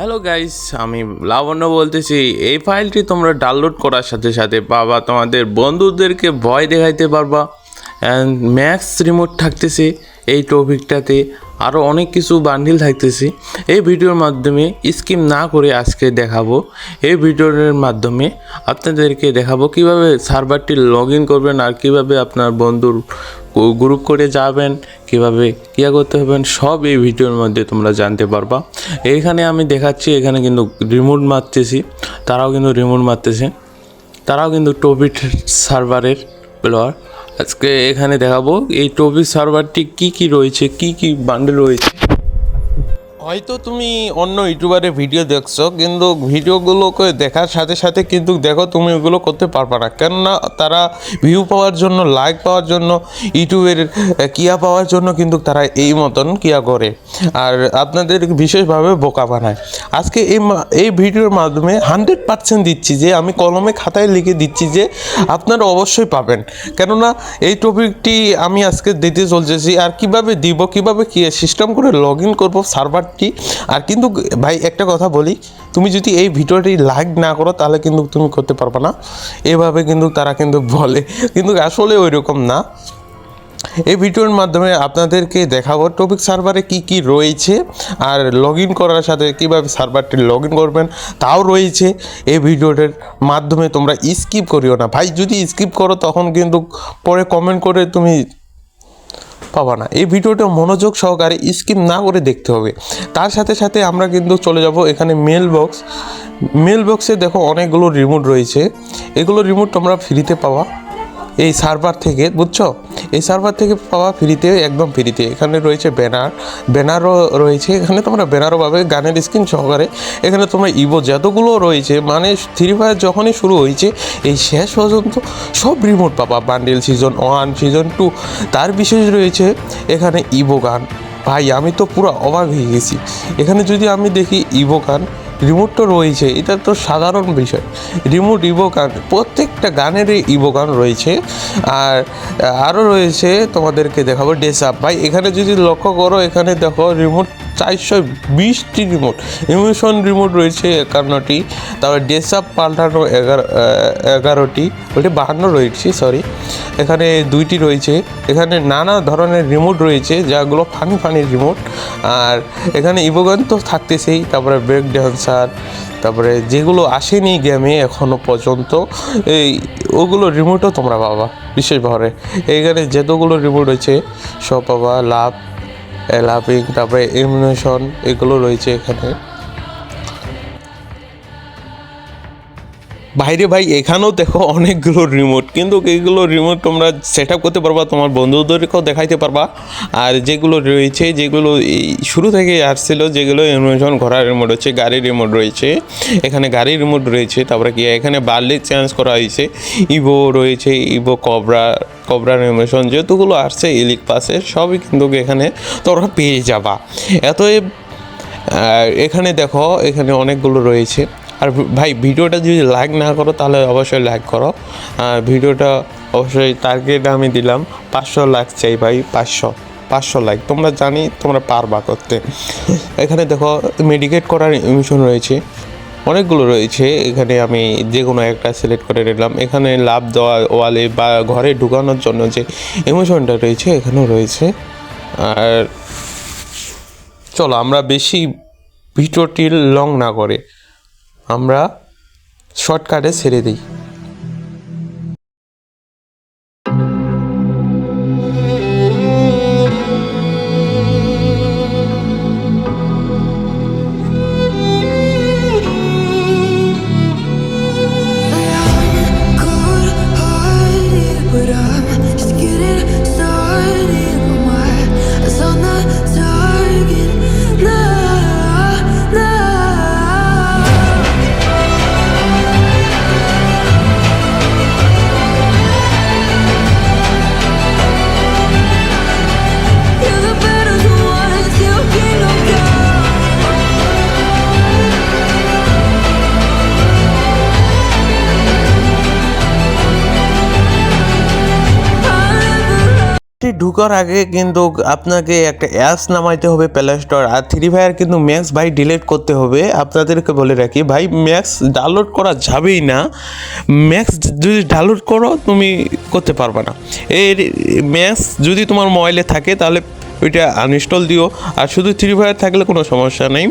Hello guys, আমি লাবণ্য বলতেছি। এই ফাইলটি তোমরা ডাউনলোড করার সাথে সাথে পাবা তোমাদের বন্ধুদেরকে ভয় দেখাইতে পারবা। অ্যান্ড ম্যাক্স রিমোট থাকতেছে এই টপিকটাতে, আরও অনেক কিছু বান্ডিল থাকতেছে। এই ভিডিওর মাধ্যমে স্কিপ না করে আজকে দেখাবো। এই ভিডিওর মাধ্যমে আপনাদেরকে দেখাবো কিভাবে সার্ভারটি লগ ইন করবেন আর কিভাবে আপনার বন্ধুর গ্রুপ করে যাবেন, কিভাবে কিয়া করতে হবেন, সব এই ভিডিওর মধ্যে তোমরা জানতে পারবা। এইখানে আমি দেখাচ্ছি, এখানে কিন্তু রিমোট মারতেছি, তারাও কিন্তু রিমোট মারতেছে, তারাও কিন্তু টপিক সার্ভারের প্লেয়ার। আজকে এখানে দেখাবো এই টপিক সার্ভারটি কি রয়েছে, কি বান্ডেল রয়েছে। হয়তো তুমি অন্য ইউটিউবারের ভিডিও দেখছো, কিন্তু ভিডিওগুলোকে দেখার সাথে সাথে কিন্তু দেখো তুমি ওগুলো করতে পারবে না, কেননা তারা ভিউ পাওয়ার জন্য, লাইক পাওয়ার জন্য, ইউটিউবের কিয়া পাওয়ার জন্য কিন্তু তারা এই মতন কিয়া করে আর আপনাদের বিশেষভাবে বোকা বানায়। আজকে এই ভিডিওর মাধ্যমে 100% দিচ্ছি যে আমি কলমে খাতায় লিখে দিচ্ছি যে আপনারা অবশ্যই পাবেন, কেননা এই টপিকটি আমি আজকে দিতে চলতেছি। আর কিভাবে দিব, কিভাবে কি সিস্টেম করে লগ ইন করবো সার্ভারটি। আর কিন্তু ভাই একটা কথা বলি, তুমি যদি এই ভিডিওটি লাইক না করো তাহলে কিন্তু তুমি করতে পারবে না। এভাবে কিন্তু তারা কিন্তু বলে, কিন্তু আসলে ওই রকম না। এই ভিডিওর মাধ্যমে আপনাদেরকে দেখাবো টপিক সার্ভারে কি রয়েছে আর লগ ইন করার সাথে কীভাবে সার্ভারটি লগ ইন করবেন তাও রয়েছে। এই ভিডিওটার মাধ্যমে তোমরা স্কিপ করিও না ভাই, যদি স্কিপ করো তখন কিন্তু পরে কমেন্ট করে তুমি পাবা না। এই ভিডিওটা মনোযোগ সহকারে স্কিপ না করে দেখতে হবে। তার সাথে সাথে আমরা কিন্তু চলে যাব এখানে মেল বক্সে দেখো অনেকগুলো রিমোট রয়েছে। এগুলো রিমোট তোমরা ফ্রিতে পাওয়া এই সার্ভার থেকে, বুঝছো? এই সার্ভার থেকে পাওয়া ফ্রিতে, একদম ফ্রিতে। এখানে রয়েছে ব্যানারও রয়েছে, এখানে তোমরা ব্যানারও পাবে গানের স্ক্রিন সহকারে। এখানে তোমরা ইভো যতগুলো রয়েছে, মানে ফ্রি ফায়ার যখনই শুরু হয়েছে এই শেষ পর্যন্ত সব রিমোট পাবা। বান্ডেল সিজন 1, সিজন 2, তার বিশেষ রয়েছে এখানে ইভো গান। ভাই আমি তো পুরো অবাক হয়ে গেছি। এখানে যদি আমি দেখি ইভো গান রিমোটটা রয়েছে, এটা তো সাধারণ বিষয়। রিমোট ইভো গান, প্রত্যেকটা গানেরই ইভো গান রয়েছে। আর আরও রয়েছে, তোমাদেরকে দেখাবো ডেসআপ। ভাই এখানে যদি লক্ষ্য করো, এখানে দেখো রিমোট 420টি রিমোট, ইমোশন রিমোট রয়েছে 51টি, তারপর ডেসআপ পাল্টানো 11টি, ওইটি 52 রয়েছে, সরি। এখানে 2টি রয়েছে। এখানে নানা ধরনের রিমোট রয়েছে, যাগুলো ফানি রিমোট। আর এখানে ইভোগান তো থাকতেছেই, তারপরে ব্রেক ড্যান্সার, তারপরে যেগুলো আসেনি গেমে এখনও পর্যন্ত ওগুলো রিমোটও তোমরা পাবা বিশেষভাবে। এইখানে যতগুলো রিমোট রয়েছে সব পাবা। লাভিং, তারপরে এমুনেশন, এগুলো রয়েছে এখানে। বাইরে ভাই এখানেও দেখো অনেকগুলো রিমোট, কিন্তু এইগুলো রিমোট তোমরা সেট আপ করতে পারবা, তোমার বন্ধুদেরকেও দেখাইতে পারবা। আর যেগুলো রয়েছে, যেগুলো শুরু থেকে আসছিল, যেগুলো এমুনেশন ঘোড়ার রিমোট হচ্ছে, গাড়ির রিমোট রয়েছে, এখানে গাড়ির রিমোট রয়েছে। তারপরে কি এখানে বার্লি চেঞ্জ করা হয়েছে, ইভো রয়েছে, ইভো কবরার এমুনেশন যেহেতুগুলো আসছে ইলিক পাসে, সবই কিন্তু এখানে তোমরা পেয়ে যাবা। এখানে দেখো এখানে অনেকগুলো রয়েছে। আর ভাই ভিডিওটা যদি লাইক না করো তাহলে অবশ্যই লাইক করো। আর ভিডিওটা অবশ্যই টার্গেট আমি দিলাম 500 লাইক চাই ভাই, 500 লাইক। তোমরা জানি তোমরা পারবা করতে। এখানে দেখো মেডিকেট করার ইমোশন রয়েছে, অনেকগুলো রয়েছে। এখানে আমি যে কোনো একটা সিলেক্ট করে নিলাম। এখানে লাভ দেওয়া ওয়ালে বা ঘরে ঢুকানোর জন্য যে ইমোশনটা রয়েছে এখানেও রয়েছে। আর চলো আমরা বেশি ভিডিওটি লং না করে আমরা শর্টকাটে ছেড়ে দিই। ঢুকার আগে কিন্তু আপনাকে একটা অ্যাপস নামাইতে হবে প্লে স্টোর, আর ফ্রি ফায়ার কিন্তু ম্যাক্স ভাই ডিলিট করতে হবে। আপনাদেরকে বলে রাখি ভাই, ম্যাক্স ডাউনলোড করা যাবেই না। ম্যাক্স যদি ডাউনলোড করো তুমি করতে পারবে না। এই ম্যাক্স যদি তোমার মোবাইলে থাকে তাহলে ওইটা আনইনস্টল দিও, আর শুধু ফ্রি ফায়ার থাকলে কোনো সমস্যা নেই।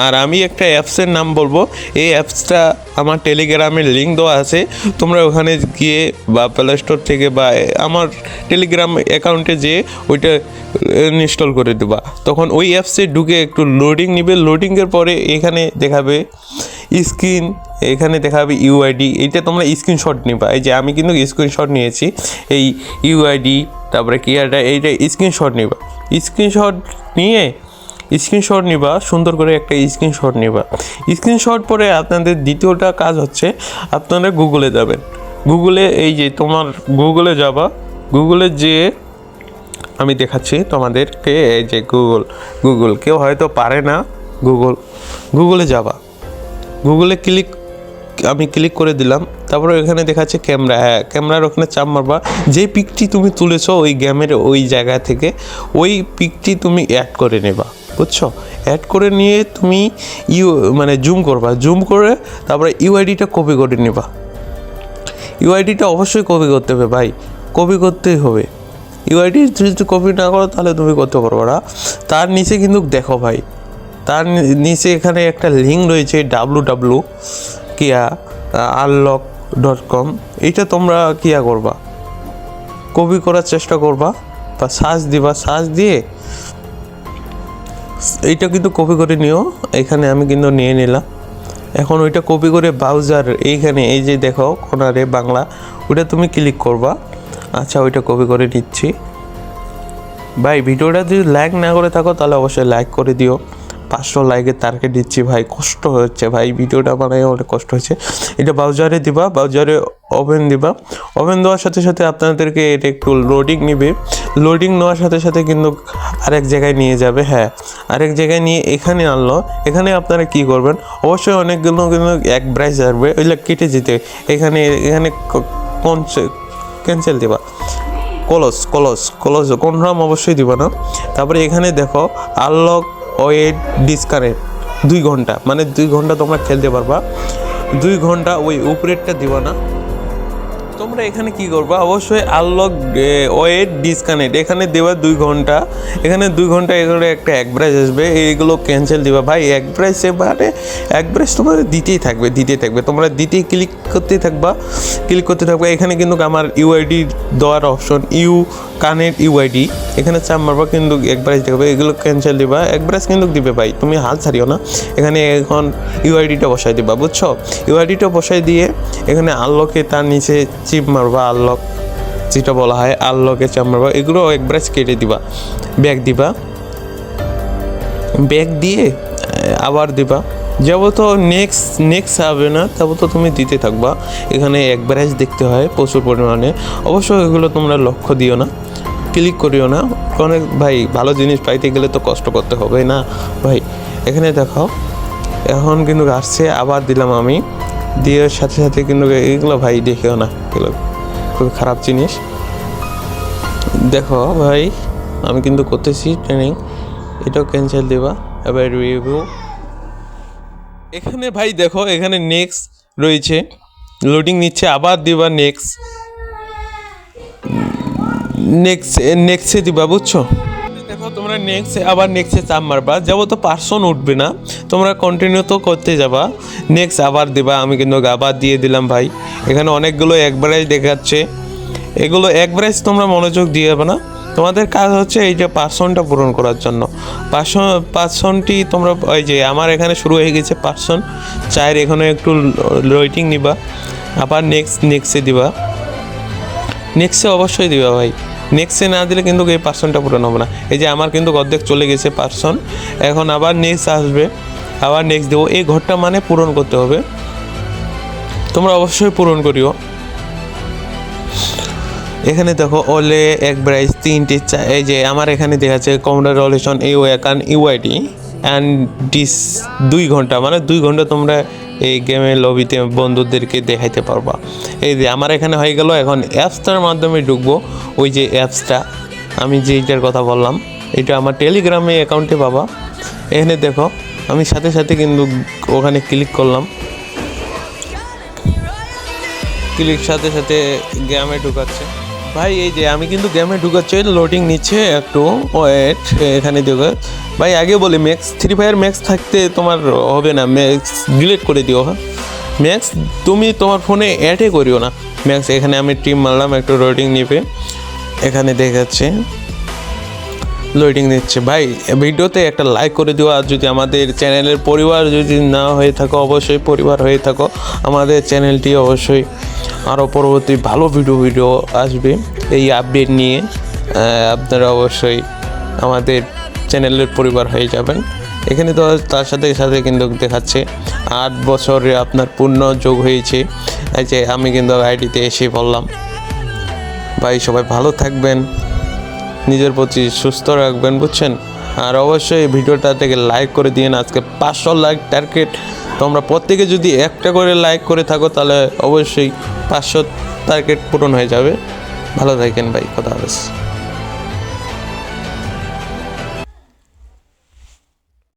আর আমি একটা অ্যাপসের নাম বলবো, এই অ্যাপসটা আমার টেলিগ্রামে লিঙ্ক দেওয়া আছে, তোমরা ওখানে গিয়ে বা প্লে স্টোর থেকে বা আমার টেলিগ্রাম অ্যাকাউন্টে যেয়ে ওইটা ইনস্টল করে দেবা। তখন ওই অ্যাপসে ঢুকে একটু লোডিং নিবে, লোডিংয়ের পরে এখানে দেখাবে স্ক্রিন, এখানে দেখাবে ইউআইডি, এইটা তোমরা স্ক্রিনশট নিবা। এই যে আমি কিন্তু স্ক্রিনশট নিয়েছি, এই ইউআইডি তারপরে কিয়ারটা, এইটা স্ক্রিনশট নিবা। স্ক্রিনশট নিবা সুন্দর করে একটা স্ক্রিনশট নিবা। স্ক্রিনশট পরে আপনাদের দ্বিতীয়টা কাজ হচ্ছে আপনারা গুগলে যাবেন। গুগলে এই যে তোমার গুগলে যাবা, গুগলে যেয়ে আমি দেখাচ্ছি তোমাদেরকে, এই যে গুগল কেউ হয়তো পারে না, গুগলে যাবা, গুগলে আমি ক্লিক করে দিলাম। তারপরে এখানে দেখাচ্ছে ক্যামেরা, হ্যাঁ ক্যামেরার ওখানে চাপ মারবা। যে পিকটি তুমি তুলেছো ওই গেমের ওই জায়গা থেকে, ওই পিকটি তুমি অ্যাড করে নেবা, বুঝছো? অ্যাড করে নিয়ে তুমি জুম করবা, জুম করে তারপরে ইউআইডিটা কপি করে নেবা। ইউআইডিটা অবশ্যই কপি করতে হবে ভাই, কপি করতেই হবে। ইউআইডি যদি কপি না করো তাহলে তুমি করতে পারবে না। তার নিচে কিন্তু দেখো ভাই, তার নিচে এখানে একটা লিঙ্ক রয়েছে www.unlock.com, এইটা তোমরা করবা, কপি করার চেষ্টা করবা বা সার্চ দিবা, সার্চ দিয়ে এইটা কিন্তু কপি করে নিও। এখানে আমি কিন্তু নিয়ে নিলাম। এখন ওইটা কপি করে ব্রাউজার এইখানে এই যে দেখো কোনারে বাংলা, ওইটা তুমি ক্লিক করবা। আচ্ছা ওইটা কপি করে নিচ্ছি ভাই। ভিডিওটা যদি লাইক না করে থাকো তাহলে অবশ্যই লাইক করে দিও। 500 লাইকের টার্গেট দিচ্ছি ভাই, কষ্ট হচ্ছে ভাই, ভিডিওটা বানাই অনেক কষ্ট হচ্ছে। এটা ব্রাউজারে দিবা, ব্রাউজারে ওপেন দিবা। ওপেন দেওয়ার সাথে সাথে আপনাদেরকে এটা একটু লোডিং নেবে, লোডিং নেওয়ার সাথে সাথে কিন্তু আরেক জায়গায় নিয়ে যাবে। হ্যাঁ আরেক জায়গায় নিয়ে এখানে আনলো। এখানে আপনারা কি করবেন, অবশ্যই অনেকগুলো কিন্তু এক ব্রাইস আসবে, ওইগুলো কেটে যেতে এখানে ক্যান্সেল দিবা। ক্লোজ কনফার্ম অবশ্যই দিবা না। তারপরে এখানে দেখো আনলক ওয়েট ডিসকানেক্ট 2 ঘন্টা, মানে 2 ঘন্টা তোমরা খেলতে পারবা। 2 ঘন্টা ওই উপরেরটা দিবা না, তোমরা এখানে কি করবা, অবশ্যই আনলক ওয়েট ডিসকানেক্ট এখানে দেবা 2 ঘন্টা। এখানে 2 ঘন্টা এগুলো একটা এক ব্রাইস আসবে, এইগুলো ক্যান্সেল দিবা ভাই। এক ব্রাইস এবারে এক ব্রাইস তোমাদের দিতেই থাকবে, তোমরা দিতেই ক্লিক করতে থাকবা। এখানে কিন্তু আমার ইউআইডি দেওয়ার অপশন, কানেক্ট ইউআইডি, এখানে চাপ মারবা কিন্তু এক ব্রাইস দেখবে, এগুলো ক্যান্সেল দিবা। এক ব্রাইস কিন্তু দিবে ভাই, তুমি হাল ছাড়িও না। এখানে এখন ইউআইডিটা বসাই দিবা, বুঝছো? ইউআইডিটা বসাই দিয়ে এখানে আনলকে তার নিচে চিপ মারবা, আনলক যেটা বলা হয় আনলকে চাপ মারবা, এগুলো এক ব্রাইস কেটে দিবা। ব্যাক দিয়ে আবার দিবা। যাবত নেক্সট হবে না তাবত তুমি দিতে থাকবা। এখানে এক ব্রাইস দেখতে হয় প্রচুর পরিমাণে, অবশ্যই এগুলো তোমরা লক্ষ্য দিও না, ক্লিক করিও না। অনেক ভাই ভালো জিনিস পাইতে গেলে তো কষ্ট করতে হবে না ভাই। এখানে দেখো এখন কিন্তু আসছে, আবার দিলাম আমি, দিয়ে সাথে সাথে কিন্তু এগুলো ভাই দেখেও না, এগুলো খুব খারাপ জিনিস। দেখো ভাই আমি কিন্তু করতেছি ট্রেনিং, এটাও ক্যান্সেল দিবা। এবার রিভিউ এখানে ভাই দেখো, এখানে নেক্সট রয়েছে, লোডিং নিচ্ছে, আবার দিবা নেক্সটে দিবা, বুঝছো? দেখো তোমরা আবার নেক্সটে চাপ মারবা, যাবো তো পার্সন উঠবে না, তোমরা কন্টিনিউ তো করতে যাবা। নেক্সট আবার দিবা, আমি কিন্তু আবার দিয়ে দিলাম ভাই। এখানে অনেকগুলো এক ব্রাইস দেখাচ্ছে, এগুলো এক ব্রাইস তোমরা মনোযোগ দিয়ে যাবে না। তোমাদের কাজ হচ্ছে এই যে পার্সনটা পূরণ করার জন্য। পার্সনটি তোমরা ওই যে আমার এখানে শুরু হয়ে গেছে পার্সন 4, এখানে একটু ওয়েটিং নিবা, আবার নেক্সটে দিবা। নেক্সটে অবশ্যই দিবা ভাই, নেক্সটে না দিলে কিন্তু এই পার্সনটা পূরণ হবে না। এই যে আমার কিন্তু অর্ধেক চলে গেছে পার্সন, এখন আবার নেক্সট আসবে, আবার নেক্সট দেবো। এই ঘরটা মানে পূরণ করতে হবে, তোমরা অবশ্যই পূরণ করিও। এখানে দেখো ওলে এক ব্রাইস 3টে, এই যে আমার এখানে দেখাচ্ছে কংগ্রাচুলেশন ইউআইডি অ্যান্ড ডিস 2 ঘন্টা, মানে 2 ঘন্টা তোমরা এই গেমের লবিতে বন্ধুদেরকে দেখাইতে পারবা। এই যে আমার এখানে হয়ে গেল। এখন অ্যাপসটার মাধ্যমে ঢুকবো, ওই যে অ্যাপসটা আমি যেইটার কথা বললাম এটা আমার টেলিগ্রামে অ্যাকাউন্টে পাবা। এখানে দেখো আমি সাথে সাথে কিন্তু ওখানে ক্লিক করলাম, ক্লিক সাথে সাথে গেমে ঢুকাচ্ছে। ভাই এই যে আমি কিন্তু গেমে ঢুকাচ্ছে, লোডিং নিচ্ছে, একটু ওয়েট। এখানে দেখো ভাই আগে বলি ম্যাক্স ফ্রি ফায়ার ম্যাক্স থাকতে তোমার হবে না, ম্যাক্স ডিলিট করে দিও। হ্যাঁ ম্যাক্স তুমি তোমার ফোনে অ্যাডে করিও না ম্যাক্স। এখানে আমি টিম মারলাম, একটু লোডিং নিবে, এখানে দেখাচ্ছে লোডিং নিচ্ছে। ভাই ভিডিওতে একটা লাইক করে দিও, আর যদি আমাদের চ্যানেলের পরিবার যদি না হয়ে থাকো, অবশ্যই পরিবার হয়ে থাকো আমাদের চ্যানেলটি, অবশ্যই আরও পরবর্তী ভালো ভিডিও আসবে এই আপডেট নিয়ে। আপনারা অবশ্যই আমাদের চ্যানেলের পরিবার হয়ে যাবেন। এখানে তো তার সাথে সাথে কিন্তু দেখাচ্ছে 8 বছরে আপনার পূর্ণ যোগ হয়েছে। এই যে আমি কিন্তু আইডিতে এসে বললাম। ভাই সবাই ভালো থাকবেন, নিজের প্রতি সুস্থ রাখবেন, বুঝছেন। আর অবশ্যই ভিডিওটা থেকে লাইক করে দিন। আজকে 500 লাইক টার্গেট, তোমরা প্রত্যেকে যদি একটা করে লাইক করে থাকো তাহলে অবশ্যই 500 টার্গেট পূরণ হয়ে যাবে। ভালো থাকেন ভাই, কথা হবে।